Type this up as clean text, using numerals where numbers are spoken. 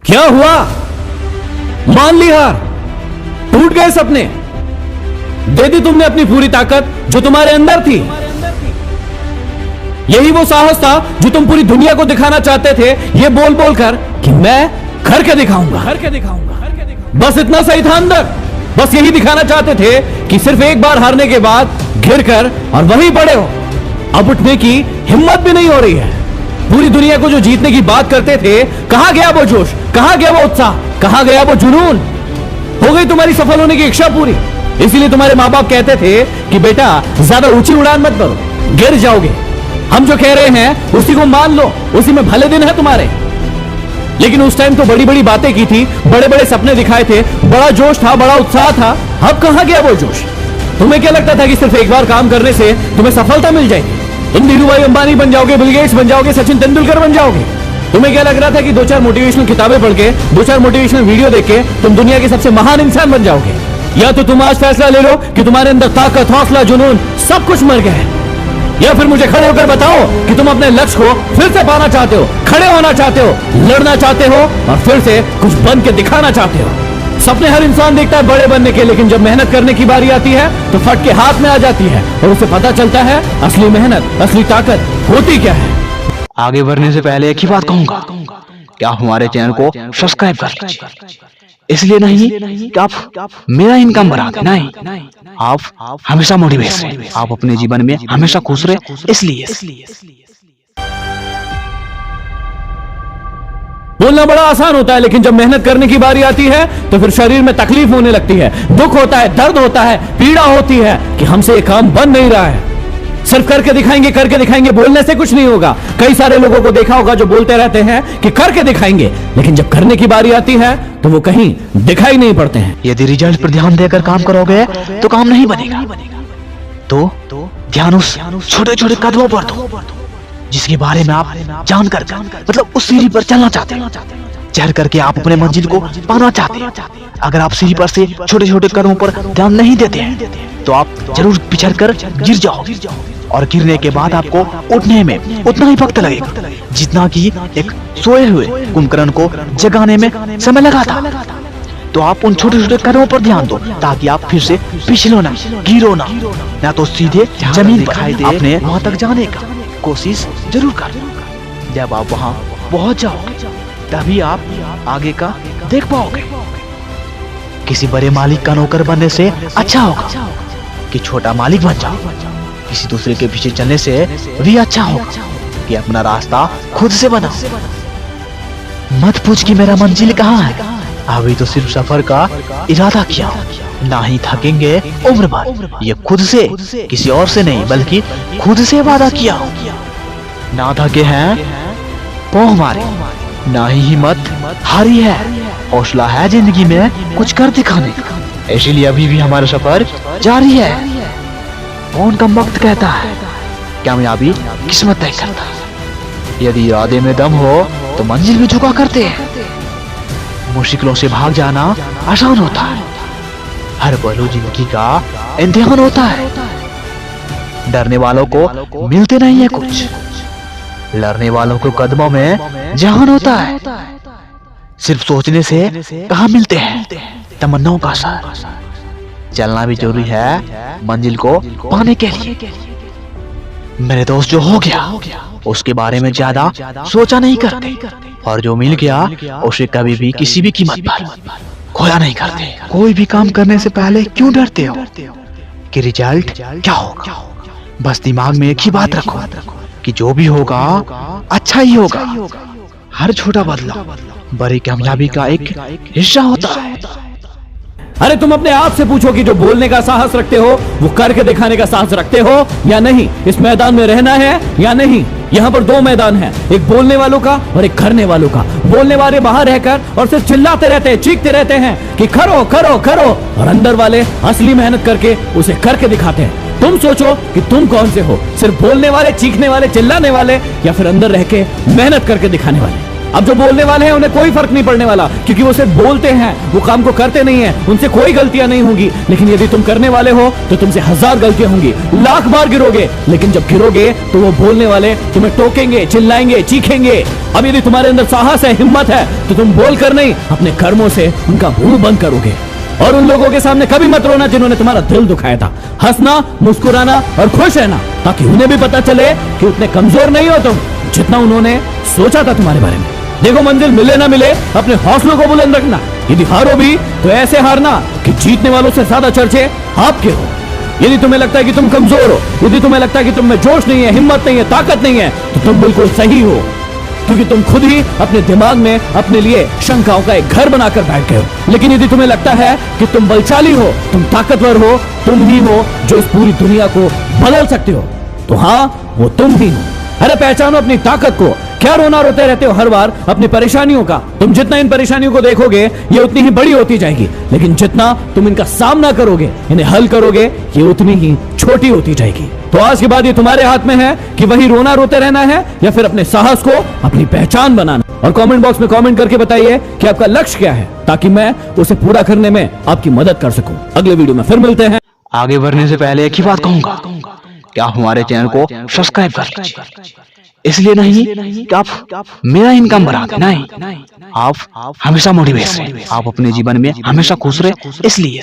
क्या हुआ? मान ली हार, टूट गए सपने, दे दी तुमने अपनी पूरी ताकत जो तुम्हारे अंदर थी। यही वो साहस था जो तुम पूरी दुनिया को दिखाना चाहते थे, ये बोल बोल कर कि मैं करके दिखाऊंगा। बस इतना सही था अंदर, बस यही दिखाना चाहते थे कि सिर्फ एक बार हारने के बाद गिर कर और वहीं पड़े हो। अब उठने की हिम्मत भी नहीं हो रही है। पूरी दुनिया को जो जीतने की बात करते थे, कहां गया वो जोश, कहां गया वो उत्साह, कहां गया वो जुनून? हो गई तुम्हारी सफल होने की इच्छा पूरी। इसीलिए तुम्हारे मां बाप कहते थे कि बेटा ज्यादा ऊंची उड़ान मत करो, गिर जाओगे। हम जो कह रहे हैं उसी को मान लो, उसी में भले दिन है तुम्हारे। लेकिन उस टाइम तो बड़ी बड़ी बातें की थी, बड़े बड़े सपने दिखाए थे, बड़ा जोश था, बड़ा उत्साह था। अब कहां गया वो जोश? तुम्हें क्या लगता था कि सिर्फ एक बार काम करने से तुम्हें सफलता मिल जाएगी? तुम धीरूभाई अंबानी बन जाओगे, बिल गेट्स बन जाओगे, सचिन तेंदुलकर बन जाओगे? तुम्हें क्या लग रहा था कि दो चार मोटिवेशनल किताबें पढ़ के, दो चार मोटिवेशनल वीडियो देख के तुम दुनिया के सबसे महान इंसान बन जाओगे? या तो तुम आज फैसला ले लो कि तुम्हारे अंदर ताकत, हौसला, जुनून सब कुछ मर गया है, या फिर मुझे खड़े होकर बताओ कि तुम अपने लक्ष्य को फिर से पाना चाहते हो, खड़े होना चाहते हो, लड़ना चाहते हो और फिर से कुछ बन के दिखाना चाहते हो। सपने हर इंसान देखता है बड़े बनने के, लेकिन जब मेहनत करने की बारी आती है तो फट के हाथ में आ जाती है और उसे पता चलता है असली मेहनत, असली ताकत होती क्या है। आगे बढ़ने से पहले एक ही बात कहूंगा कि आप हमारे चैनल को सब्सक्राइब कर लीजिए। इसलिए नहीं कि आप मेरा इनकम बढ़ा दें, नहीं, आप हमेशा मोटिवेशन, आप अपने जीवन में हमेशा खुश रहे, इसलिए। बोलना बड़ा आसान होता है, लेकिन जब मेहनत करने की बारी आती है तो फिर शरीर में तकलीफ होने लगती है, दुख होता है, दर्द होता है, पीड़ा होती है कि हमसे ये काम बन नहीं रहा है। सिर्फ करके दिखाएंगे, बोलने से कुछ नहीं होगा। कई सारे लोगों को देखा होगा जो बोलते रहते हैं कि करके दिखाएंगे, लेकिन जब करने की बारी आती है तो वो कहीं दिखाई नहीं पड़ते हैं। यदि रिजल्ट पर ध्यान देकर काम करोगे तो काम नहीं बनेगा। तो ध्यान उस छोटे छोटे कदमों पर दो जिसके बारे में आप जानकर मतलब उस सीढ़ी पर चलना चाहते हैं, चढ़ करके आप अपने मंजिल को पाना चाहते हैं। अगर आप सीढ़ी पर से छोटे छोटे कदमों पर ध्यान नहीं देते हैं तो आप जरूर पिछड़ कर गिर जाओगे, और गिरने के बाद आपको उठने में उतना ही वक्त लगेगा जितना कि एक सोए हुए कुंभकर्ण को जगाने में समय लगा था। तो आप उन छोटे छोटे कदमों पर ध्यान दो ताकि आप फिर से पिछलो ना, गिरो ना तो सीधे जमीन पर अपने वहां तक जाने का कोशिश जरूर कर। जब आप वहां पहुंच जाओगे तभी आप आगे का देख पाओगे। किसी बड़े मालिक का नौकर बनने से अच्छा होगा कि छोटा मालिक बन जाओ। किसी दूसरे के पीछे चलने से भी अच्छा होगा कि अपना रास्ता खुद से बनाओ। मत पूछ कि मेरा मंजिल कहाँ है, अभी तो सिर्फ सफर का इरादा किया, ना ही थकेंगे उम्र भर। ये खुद से, किसी और से नहीं बल्कि खुद से वादा किया। ना थके हैं पाँव हमारे, ना ही हिम्मत हारी है, हौसला है जिंदगी में कुछ कर दिखाने का। इसीलिए अभी भी हमारा सफर जारी है। कौन कम वक्त कहता है कामयाबी किस्मत तय करता है। यदि इरादे में दम हो तो मंजिल भी झुका करते हैं। मुश्किलों से भाग जाना आसान होता है, हर पहलू जिंदगी का इम्तिहान होता है। डरने वालों को मिलते नहीं है कुछ, लड़ने वालों को कदमों में जहान होता है। सिर्फ सोचने से कहाँ मिलते हैं तमन्नाओं का सार। चलना भी जरूरी है मंजिल को पाने के लिए। मेरे दोस्त जो हो गया उसके बारे में ज्यादा सोचा नहीं करते, और जो मिल गया उसे कभी भी किसी भी कीमत पर खोया नहीं करते। कोई भी काम करने से पहले क्यों डरते हो कि रिजल्ट क्या होगा? बस दिमाग में एक ही बात रखो कि जो भी होगा अच्छा ही होगा। हर छोटा बदलाव बड़ी कामयाबी का एक हिस्सा होता है। अरे तुम अपने आप से पूछो कि जो बोलने का साहस रखते हो वो करके दिखाने का साहस रखते हो या नहीं। इस मैदान में रहना है या नहीं। यहाँ पर दो मैदान हैं, एक बोलने वालों का और एक करने वालों का। बोलने वाले बाहर रहकर और सिर्फ चिल्लाते रहते हैं, चीखते रहते हैं कि करो करो करो, और अंदर वाले असली मेहनत करके उसे करके दिखाते हैं। तुम सोचो कि तुम कौन से हो, सिर्फ बोलने वाले, चीखने वाले, चिल्लाने वाले, या फिर अंदर रह के मेहनत करके दिखाने वाले। अब जो बोलने वाले हैं उन्हें कोई फर्क नहीं पड़ने वाला, क्योंकि वो सिर्फ बोलते हैं, वो काम को करते नहीं है। उनसे कोई गलतियां नहीं होंगी, लेकिन यदि तुम करने वाले हो तो तुमसे 1000 गलतियां होंगी, लाख बार गिरोगे, लेकिन जब गिरोगे तो वो बोलने वाले तुम्हें टोकेंगे, चिल्लाएंगे, चीखेंगे। अब यदि तुम्हारे अंदर साहस है, हिम्मत है, तो तुम बोलकर नहीं, अपने कर्मों से उनका मुंह बंद करोगे। और उन लोगों के सामने कभी मत रोना जिन्होंने तुम्हारा दिल दुखाया था। हंसना, मुस्कुराना और खुश रहना, ताकि उन्हें भी पता चले कि उतने कमजोर नहीं हो तुम जितना उन्होंने सोचा था तुम्हारे बारे में। देखो, मंजिल मिले ना मिले, अपने हौसलों को बुलंद रखना। यदि हारो भी तो ऐसे हारना कि जीतने वालों से ज्यादा चर्चे आपके हो। यदि तुम्हें लगता है कि तुम कमजोर हो, यदि तुम्हें लगता है कि तुम में जोश नहीं है, हिम्मत नहीं है, ताकत नहीं है, तो तुम बिल्कुल सही हो, क्योंकि तुम खुद ही अपने दिमाग में अपने लिए शंकाओं का एक घर बनाकर बैठ गए हो। लेकिन यदि तुम्हें लगता है कि तुम बलशाली हो, तुम ताकतवर हो, तुम ही हो जो इस पूरी दुनिया को बदल सकते हो, तो हाँ, वो तुम ही हो। अरे पहचानो अपनी ताकत को। क्या रोना रोते रहते हो हर बार अपनी परेशानियों का? तुम जितना इन परेशानियों को देखोगे ये उतनी ही बड़ी होती जाएगी, लेकिन जितना तुम इनका सामना करोगे, इन्हें हल करोगे, ये उतनी ही छोटी होती जाएगी। तो आज के बाद ये तुम्हारे हाथ में है कि वही रोना रोते रहना है या फिर अपने साहस को अपनी पहचान बनाना। और कमेंट बॉक्स में कमेंट करके बताइए कि आपका लक्ष्य क्या है, ताकि मैं उसे पूरा करने में आपकी मदद कर सकूं। अगले वीडियो में फिर मिलते हैं। आगे बढ़ने से पहले एक ही बात कहूंगा कि आप हमारे चैनल को सब्सक्राइब कर लीजिए। इसलिए नहीं कि आप मेरा इनकम बढ़ा दें, नहीं, आप हमेशा मोटिवेट रहे, आप अपने जीवन में हमेशा खुश रहे, इसलिए